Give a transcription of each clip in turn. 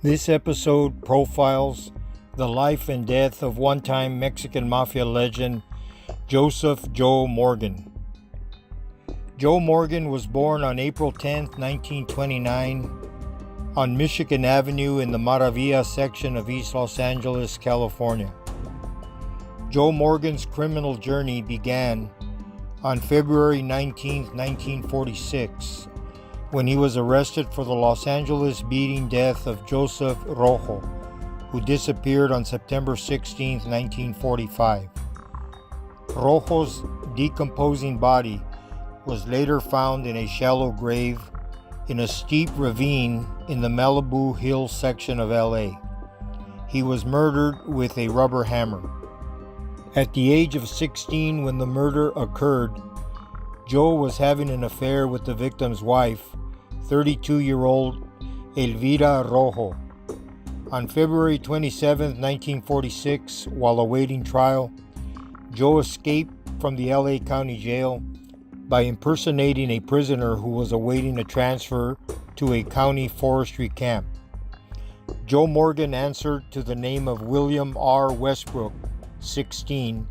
This episode profiles the life and death of one-time Mexican Mafia legend Joseph Joe Morgan. Joe Morgan was born on April 10, 1929, on Michigan Avenue in the Maravilla section of East Los Angeles, California. Joe Morgan's criminal journey began on February 19, 1946, when he was arrested for the Los Angeles beating death of Joseph Rojo, who disappeared on September 16, 1945. Rojo's decomposing body was later found in a shallow grave in a steep ravine in the Malibu Hills section of LA. He was murdered with a rubber hammer. At the age of 16 when the murder occurred, Joe was having an affair with the victim's wife, 32-year-old Elvira Rojo. On February 27, 1946, while awaiting trial, Joe escaped from the LA County Jail by impersonating a prisoner who was awaiting a transfer to a county forestry camp. Joe Morgan answered to the name of William R. Westbrook, 16,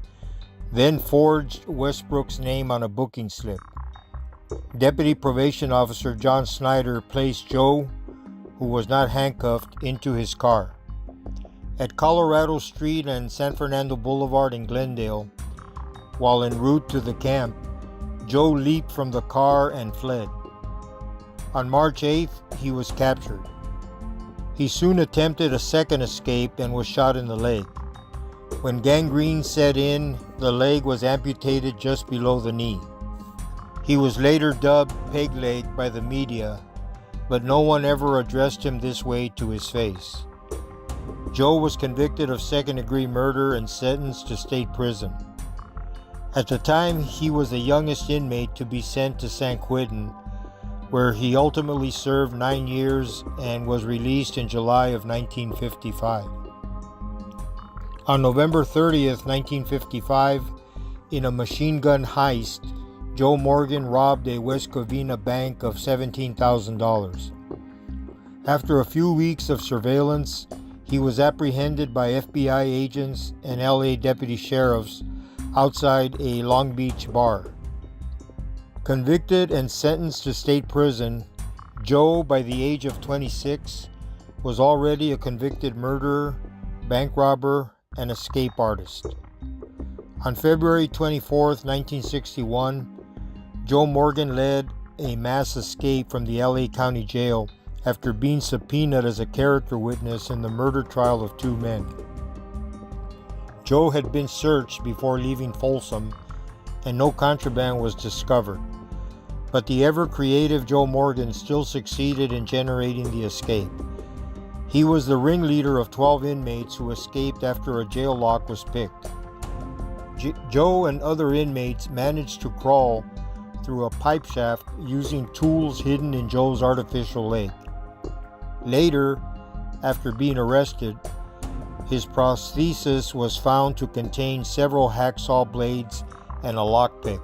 then forged Westbrook's name on a booking slip. Deputy Probation Officer John Snyder placed Joe, who was not handcuffed, into his car. At Colorado Street and San Fernando Boulevard in Glendale, while en route to the camp, Joe leaped from the car and fled. On March 8th, he was captured. He soon attempted a second escape and was shot in the leg. When gangrene set in, the leg was amputated just below the knee. He was later dubbed Peg Leg by the media, but no one ever addressed him this way to his face. Joe was convicted of second-degree murder and sentenced to state prison. At the time, he was the youngest inmate to be sent to San Quentin, where he ultimately served 9 years and was released in July of 1955. On November 30th, 1955, in a machine gun heist, Joe Morgan robbed a West Covina bank of $17,000. After a few weeks of surveillance, he was apprehended by FBI agents and LA deputy sheriffs outside a Long Beach bar. Convicted and sentenced to state prison, Joe, by the age of 26, was already a convicted murderer, bank robber, and escape artist. On February 24, 1961, Joe Morgan led a mass escape from the LA County Jail after being subpoenaed as a character witness in the murder trial of 2 men. Joe had been searched before leaving Folsom, and no contraband was discovered. But the ever-creative Joe Morgan still succeeded in generating the escape. He was the ringleader of 12 inmates who escaped after a jail lock was picked. Joe and other inmates managed to crawl through a pipe shaft using tools hidden in Joe's artificial leg. Later, after being arrested, his prosthesis was found to contain several hacksaw blades and a lockpick.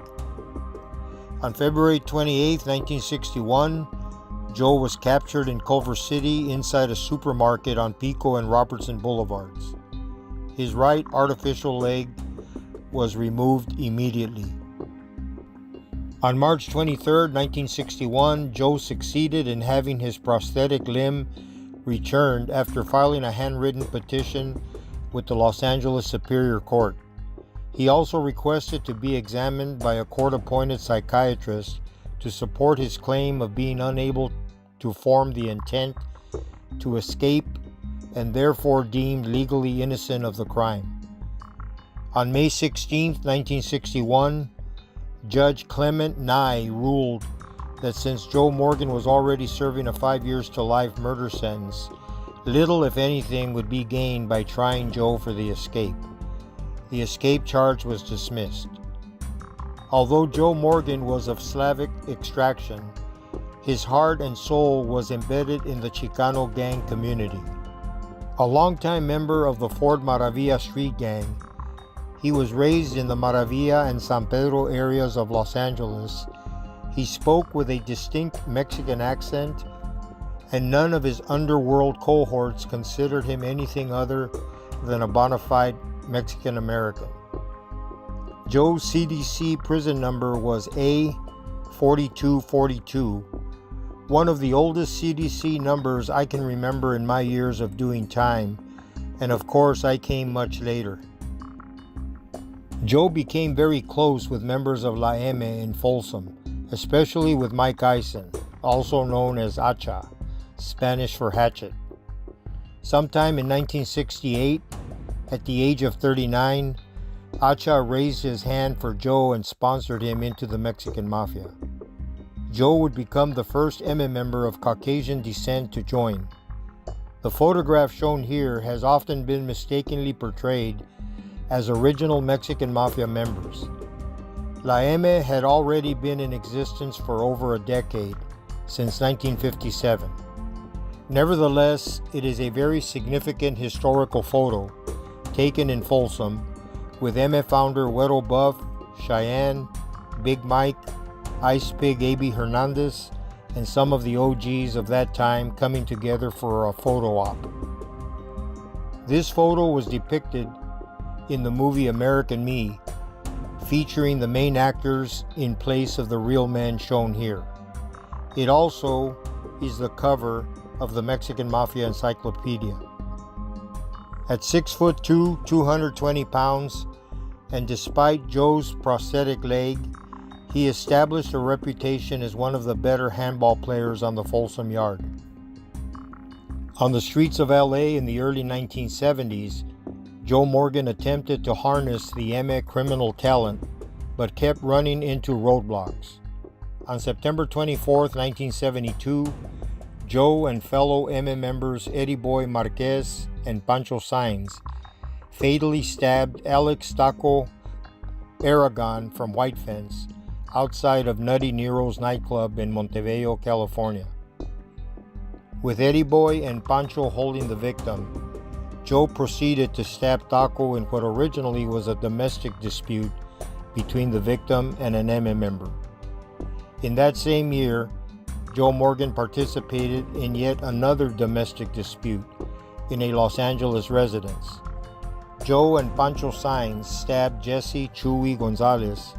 On February 28, 1961, Joe was captured in Culver City inside a supermarket on Pico and Robertson Boulevards. His right artificial leg was removed immediately. On March 23, 1961, Joe succeeded in having his prosthetic limb returned after filing a handwritten petition with the Los Angeles Superior Court. He also requested to be examined by a court-appointed psychiatrist to support his claim of being unable to form the intent to escape and therefore deemed legally innocent of the crime. On May 16, 1961, Judge Clement Nye ruled that since Joe Morgan was already serving a 5 years to life murder sentence, little, if anything, would be gained by trying Joe for the escape. The escape charge was dismissed. Although Joe Morgan was of Slavic extraction, his heart and soul was embedded in the Chicano gang community. A longtime member of the Ford Maravilla street gang, he was raised in the Maravilla and San Pedro areas of Los Angeles. He spoke with a distinct Mexican accent and none of his underworld cohorts considered him anything other than a bona fide Mexican American. Joe's CDC prison number was A4242, one of the oldest CDC numbers I can remember in my years of doing time, and of course I came much later. Joe became very close with members of La M in Folsom, especially with Mike Eisen, also known as Hacha, Spanish for hatchet. Sometime in 1968, at the age of 39, Hacha raised his hand for Joe and sponsored him into the Mexican Mafia. Joe would become the first M member of Caucasian descent to join. The photograph shown here has often been mistakenly portrayed as original Mexican Mafia members. La M had already been in existence for over a decade, since 1957. Nevertheless, it is a very significant historical photo taken in Folsom with M founder Güero Buff, Cheyenne, Big Mike, Ice Pig A.B. Hernandez, and some of the OGs of that time coming together for a photo op. This photo was depicted in the movie American Me, featuring the main actors in place of the real men shown here. It also is the cover of the Mexican Mafia Encyclopedia. At 6'2", 220 pounds, and despite Joe's prosthetic leg, he established a reputation as one of the better handball players on the Folsom Yard. On the streets of LA in the early 1970s, Joe Morgan attempted to harness the M criminal talent, but kept running into roadblocks. On September 24, 1972, Joe and fellow M members Eddie Boy Marquez and Pancho Sainz fatally stabbed Alex Taco Aragon from White Fence outside of Nutty Nero's nightclub in Montebello, California. With Eddie Boy and Pancho holding the victim, Joe proceeded to stab Taco in what originally was a domestic dispute between the victim and an M member. In that same year, Joe Morgan participated in yet another domestic dispute in a Los Angeles residence. Joe and Pancho Sainz stabbed Jesse Chuy Gonzalez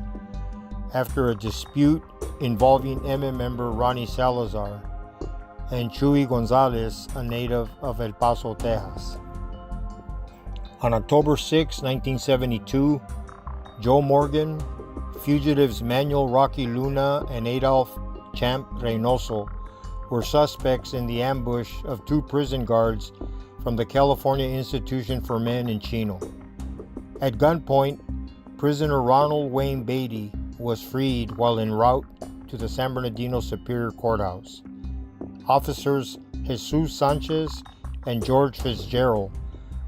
after a dispute involving M member Ronnie Salazar and Chuy Gonzalez, a native of El Paso, Texas. On October 6, 1972, Joe Morgan, fugitives Manuel Rocky Luna and Adolf Champ Reynoso were suspects in the ambush of two prison guards from the California Institution for Men in Chino. At gunpoint, prisoner Ronald Wayne Beatty was freed while en route to the San Bernardino Superior Courthouse. Officers Jesus Sanchez and George Fitzgerald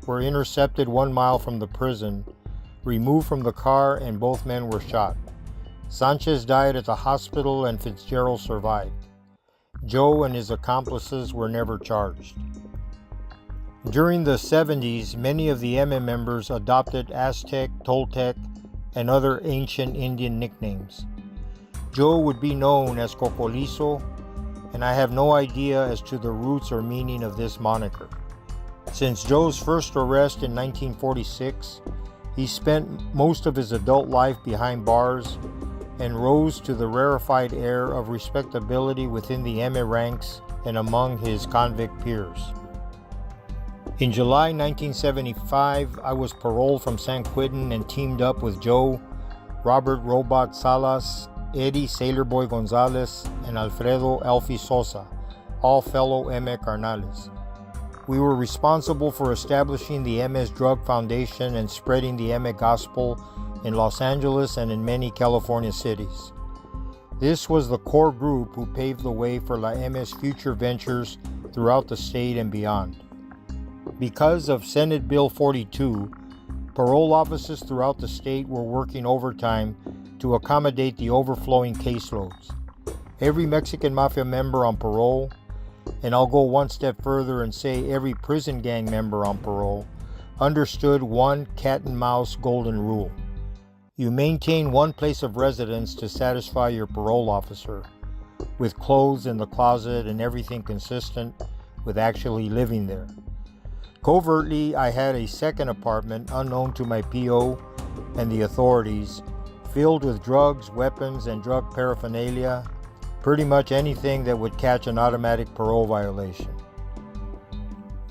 were intercepted 1 mile from the prison, removed from the car, and both men were shot. Sanchez died at the hospital and Fitzgerald survived. Joe and his accomplices were never charged. During the 70s, many of the M members adopted Aztec, Toltec, and other ancient Indian nicknames. Joe would be known as Cocoliso, and I have no idea as to the roots or meaning of this moniker. Since Joe's first arrest in 1946, he spent most of his adult life behind bars and rose to the rarefied air of respectability within the M ranks and among his convict peers. In July 1975, I was paroled from San Quentin and teamed up with Joe, Robert Robot Salas, Eddie Sailor Boy Gonzalez, and Alfredo Alfie Sosa, all fellow M carnales. We were responsible for establishing the MS Drug Foundation and spreading the M gospel in Los Angeles and in many California cities. This was the core group who paved the way for La M's future ventures throughout the state and beyond. Because of Senate Bill 42, parole offices throughout the state were working overtime to accommodate the overflowing caseloads. Every Mexican Mafia member on parole, and I'll go one step further and say every prison gang member on parole, understood one cat and mouse golden rule. You maintain one place of residence to satisfy your parole officer, with clothes in the closet and everything consistent with actually living there. Covertly, I had a second apartment unknown to my PO and the authorities, filled with drugs, weapons, and drug paraphernalia, pretty much anything that would catch an automatic parole violation.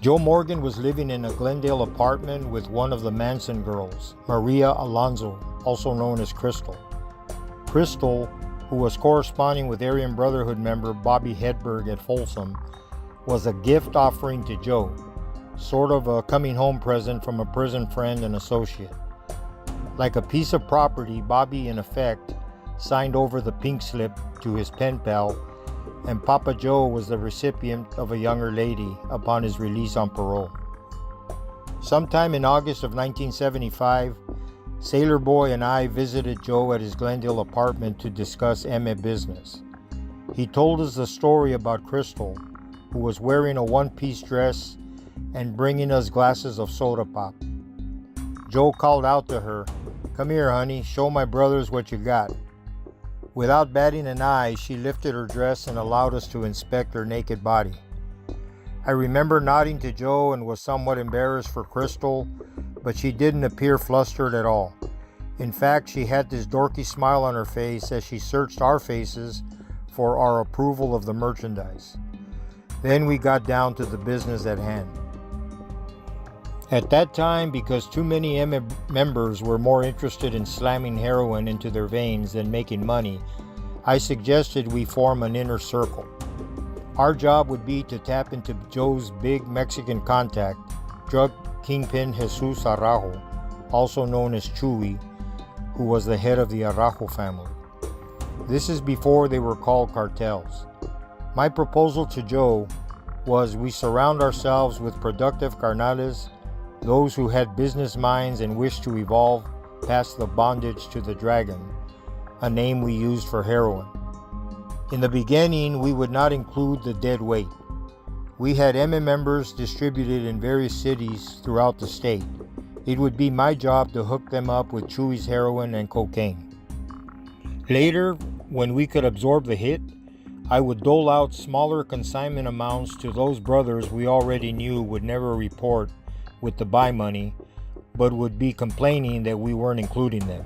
Joe Morgan was living in a Glendale apartment with one of the Manson girls, Maria Alonso, also known as Crystal. Crystal, who was corresponding with Aryan Brotherhood member Bobby Hedberg at Folsom, was a gift offering to Joe, sort of a coming home present from a prison friend and associate. Like a piece of property, Bobby, in effect, signed over the pink slip to his pen pal, and Papa Joe was the recipient of a younger lady upon his release on parole. Sometime in August of 1975, Sailor Boy and I visited Joe at his Glendale apartment to discuss MA business. He told us the story about Crystal, who was wearing a one-piece dress and bringing us glasses of soda pop. Joe called out to her, "Come here, honey, show my brothers what you got." Without batting an eye, she lifted her dress and allowed us to inspect her naked body. I remember nodding to Joe and was somewhat embarrassed for Crystal, but she didn't appear flustered at all. In fact, she had this dorky smile on her face as she searched our faces for our approval of the merchandise. Then we got down to the business at hand. At that time, because too many MA members were more interested in slamming heroin into their veins than making money, I suggested we form an inner circle. Our job would be to tap into Joe's big Mexican contact, drug kingpin Jesus Araujo, also known as Chuy, who was the head of the Araujo family. This is before they were called cartels. My proposal to Joe was we surround ourselves with productive carnales, those who had business minds and wished to evolve past the bondage to the dragon, a name we used for heroin. In the beginning, we would not include the dead weight. We had MA members distributed in various cities throughout the state. It would be my job to hook them up with Chuy's heroin and cocaine. Later, when we could absorb the hit, I would dole out smaller consignment amounts to those brothers we already knew would never report with the buy money, but would be complaining that we weren't including them.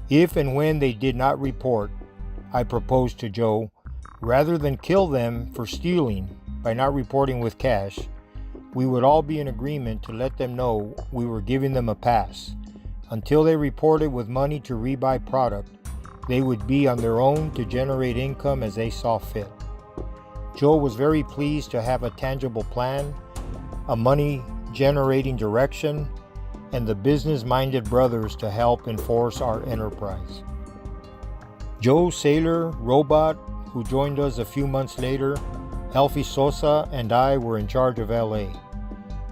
If and when they did not report, I proposed to Joe, rather than kill them for stealing by not reporting with cash, we would all be in agreement to let them know we were giving them a pass. Until they reported with money to rebuy product, they would be on their own to generate income as they saw fit. Joe was very pleased to have a tangible plan, a money-generating direction, and the business-minded brothers to help enforce our enterprise. Joe, Sailor, Robot, who joined us a few months later, Elfie Sosa, and I were in charge of LA.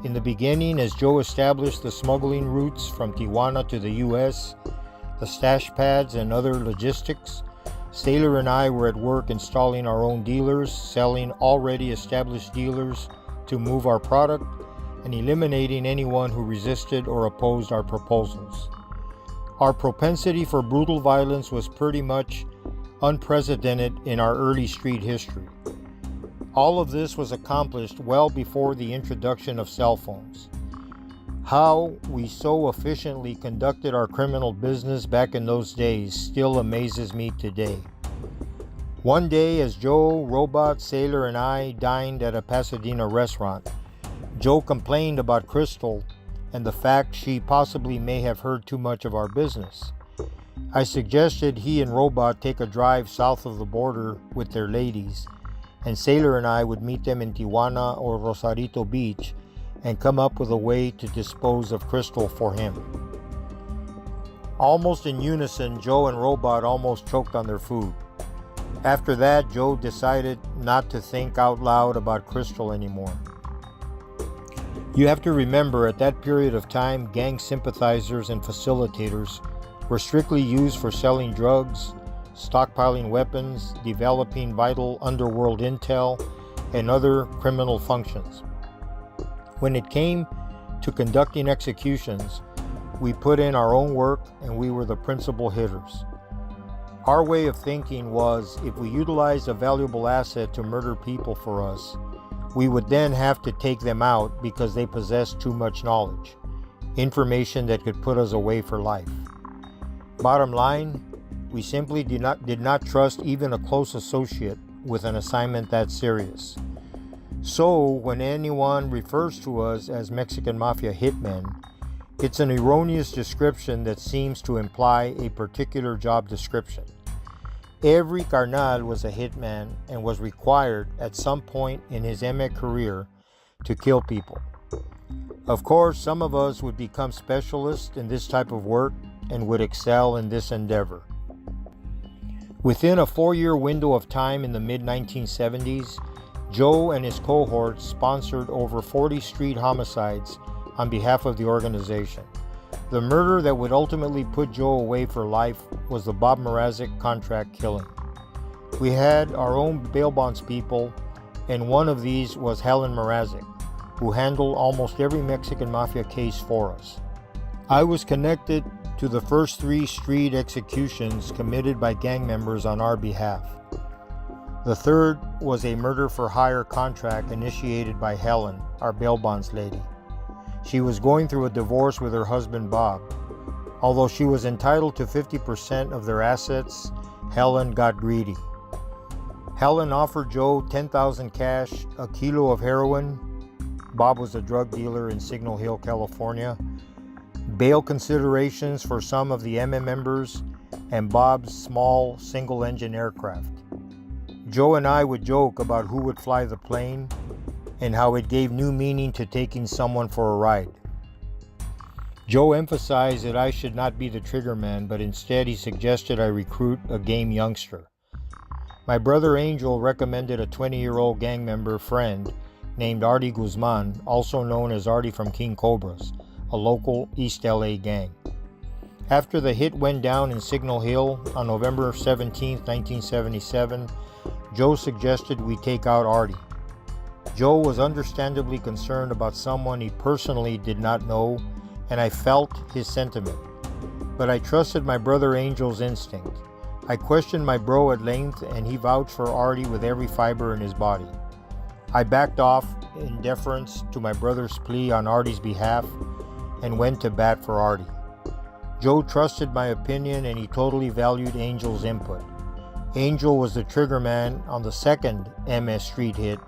In the beginning, as Joe established the smuggling routes from Tijuana to the US, the stash pads and other logistics, Sailor and I were at work installing our own dealers, selling already established dealers to move our product, and eliminating anyone who resisted or opposed our proposals. Our propensity for brutal violence was pretty much unprecedented in our early street history. All of this was accomplished well before the introduction of cell phones. How we so efficiently conducted our criminal business back in those days still amazes me today. One day, as Joe, Robot, Sailor, and I dined at a Pasadena restaurant, Joe complained about Crystal and the fact she possibly may have heard too much of our business. I suggested he and Robot take a drive south of the border with their ladies, and Sailor and I would meet them in Tijuana or Rosarito Beach and come up with a way to dispose of Crystal for him. Almost in unison, Joe and Robot almost choked on their food. After that, Joe decided not to think out loud about Crystal anymore. You have to remember, at that period of time, gang sympathizers and facilitators were strictly used for selling drugs, stockpiling weapons, developing vital underworld intel, and other criminal functions. When it came to conducting executions, we put in our own work and we were the principal hitters. Our way of thinking was if we utilized a valuable asset to murder people for us, we would then have to take them out because they possessed too much knowledge, information that could put us away for life. Bottom line, we simply did not trust even a close associate with an assignment that serious. So when anyone refers to us as Mexican Mafia hitmen, it's an erroneous description that seems to imply a particular job description. Every carnal was a hitman and was required at some point in his MA career to kill people. Of course, some of us would become specialists in this type of work and would excel in this endeavor. Within a 4-year window of time in the mid-1970s, Joe and his cohorts sponsored over 40 street homicides on behalf of the organization. The murder that would ultimately put Joe away for life was the Bob Marazzi contract killing. We had our own bail bonds people, and one of these was Helen Marazzi, who handled almost every Mexican Mafia case for us. I was connected to the first 3 street executions committed by gang members on our behalf. The third was a murder for hire contract initiated by Helen, our bail bonds lady. She was going through a divorce with her husband Bob. Although she was entitled to 50% of their assets, Helen got greedy. Helen offered Joe $10,000 cash, a kilo of heroin. Bob was a drug dealer in Signal Hill, California. Bail considerations for some of the MA members, and Bob's small single-engine aircraft. Joe and I would joke about who would fly the plane and how it gave new meaning to taking someone for a ride. Joe emphasized that I should not be the trigger man, but instead he suggested I recruit a game youngster. My brother Angel recommended a 20-year-old gang member friend named Artie Guzman, also known as Artie from King Cobras, a local East LA gang. After the hit went down in Signal Hill on November 17, 1977, Joe suggested we take out Artie. Joe was understandably concerned about someone he personally did not know, and I felt his sentiment. But I trusted my brother Angel's instinct. I questioned my bro at length, and he vouched for Artie with every fiber in his body. I backed off in deference to my brother's plea on Artie's behalf and went to bat for Artie. Joe trusted my opinion, and he totally valued Angel's input. Angel was the trigger man on the second MS Street hit,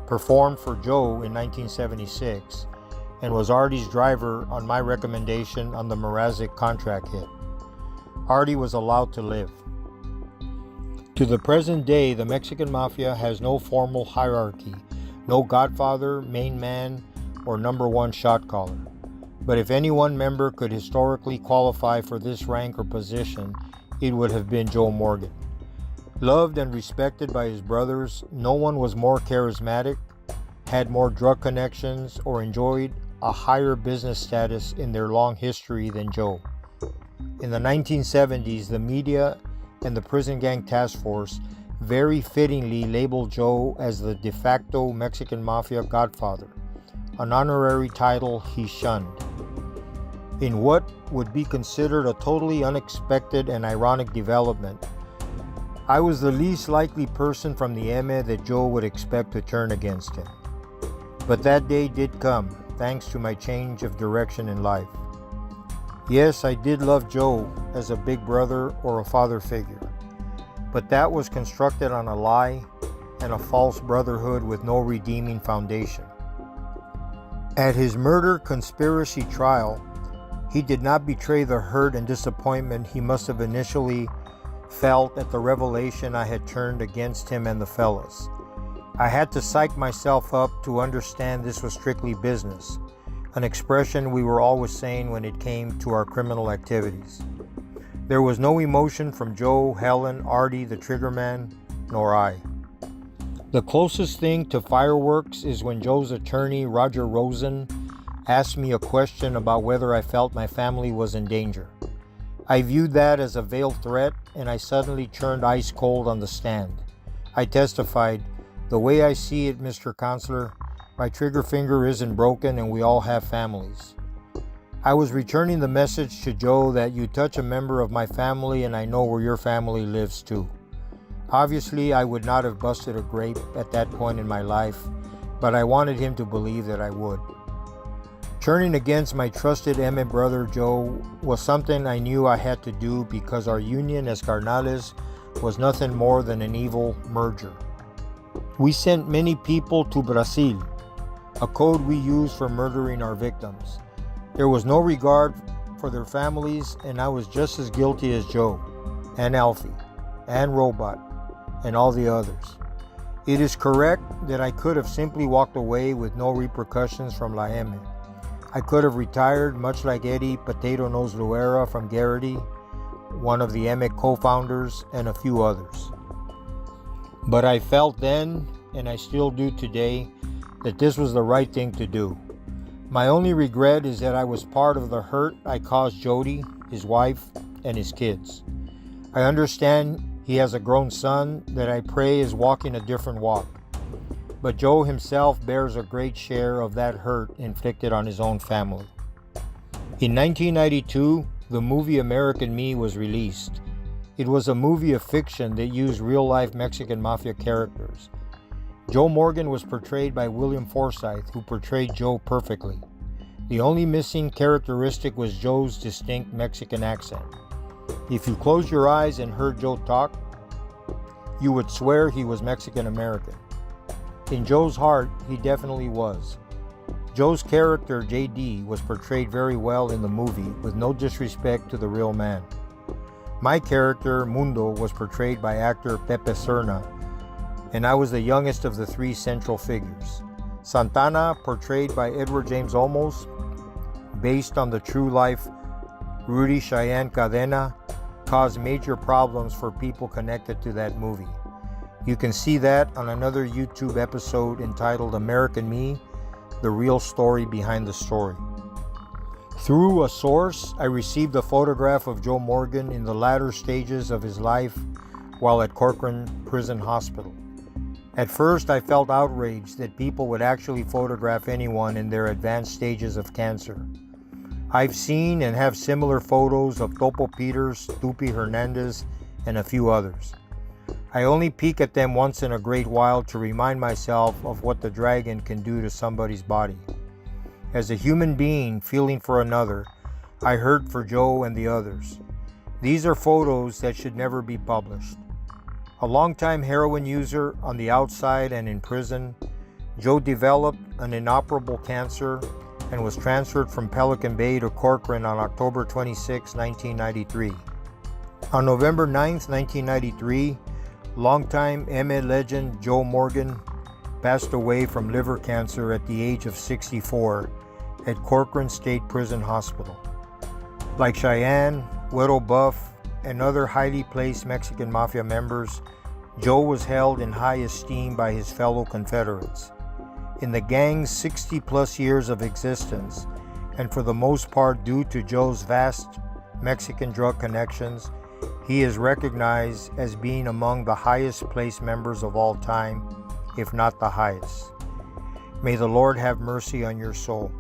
performed for Joe in 1976, and was Artie's driver on my recommendation on the Marazzi contract hit. Artie was allowed to live. To the present day, the Mexican Mafia has no formal hierarchy, no godfather, main man, or number 1 shot caller. But if any one member could historically qualify for this rank or position, it would have been Joe Morgan. Loved and respected by his brothers, no one was more charismatic, had more drug connections, or enjoyed a higher business status in their long history than Joe. In the 1970s, the media and the prison gang task force very fittingly labeled Joe as the de facto Mexican Mafia godfather, an honorary title he shunned. In what would be considered a totally unexpected and ironic development, I was the least likely person from the MA that Joe would expect to turn against him. But that day did come, thanks to my change of direction in life. Yes, I did love Joe as a big brother or a father figure, but that was constructed on a lie and a false brotherhood with no redeeming foundation. At his murder conspiracy trial, he did not betray the hurt and disappointment he must have initially felt at the revelation I had turned against him and the fellas. I had to psych myself up to understand this was strictly business, an expression we were always saying when it came to our criminal activities. There was no emotion from Joe, Helen, Artie, the triggerman, nor I. The closest thing to fireworks is when Joe's attorney, Roger Rosen, asked me a question about whether I felt my family was in danger. I viewed that as a veiled threat, and I suddenly turned ice cold on the stand. I testified, "The way I see it, Mr. Counselor, my trigger finger isn't broken and we all have families." I was returning the message to Joe that you touch a member of my family and I know where your family lives too. Obviously, I would not have busted a grape at that point in my life, but I wanted him to believe that I would. Turning against my trusted Emmett brother Joe was something I knew I had to do because our union as carnales was nothing more than an evil merger. We sent many people to Brazil, a code we used for murdering our victims. There was no regard for their families, and I was just as guilty as Joe, and Alfie, and Robot, and all the others. It is correct that I could have simply walked away with no repercussions from La M. I could have retired, much like Eddie Potato Nose Luera from Garrity, one of the Emmett co-founders, and a few others. But I felt then, and I still do today, that this was the right thing to do. My only regret is that I was part of the hurt I caused Jody, his wife, and his kids. I understand he has a grown son that I pray is walking a different walk. But Joe himself bears a great share of that hurt inflicted on his own family. In 1992, the movie American Me was released. It was a movie of fiction that used real-life Mexican Mafia characters. Joe Morgan was portrayed by William Forsythe, who portrayed Joe perfectly. The only missing characteristic was Joe's distinct Mexican accent. If you closed your eyes and heard Joe talk, you would swear he was Mexican American. In Joe's heart, he definitely was. Joe's character, JD, was portrayed very well in the movie, with no disrespect to the real man. My character, Mundo, was portrayed by actor Pepe Serna, and I was the youngest of the three central figures. Santana, portrayed by Edward James Olmos, based on the true life Rudy Cheyenne Cadena, caused major problems for people connected to that movie. You can see that on another YouTube episode entitled American Me, the real story behind the story. Through a source, I received a photograph of Joe Morgan in the latter stages of his life while at Corcoran Prison Hospital. At first, I felt outraged that people would actually photograph anyone in their advanced stages of cancer. I've seen and have similar photos of Topo Peters, Tupi Hernandez, and a few others. I only peek at them once in a great while to remind myself of what the dragon can do to somebody's body. As a human being feeling for another, I hurt for Joe and the others. These are photos that should never be published. A longtime heroin user on the outside and in prison, Joe developed an inoperable cancer and was transferred from Pelican Bay to Corcoran on October 26, 1993. On November 9, 1993, longtime MA legend Joe Morgan passed away from liver cancer at the age of 64 at Corcoran State Prison Hospital. Like Cheyenne, Güero Buff, and other highly placed Mexican Mafia members, Joe was held in high esteem by his fellow Confederates. In the gang's 60-plus years of existence, and for the most part due to Joe's vast Mexican drug connections, he is recognized as being among the highest placed members of all time, if not the highest. May the Lord have mercy on your soul.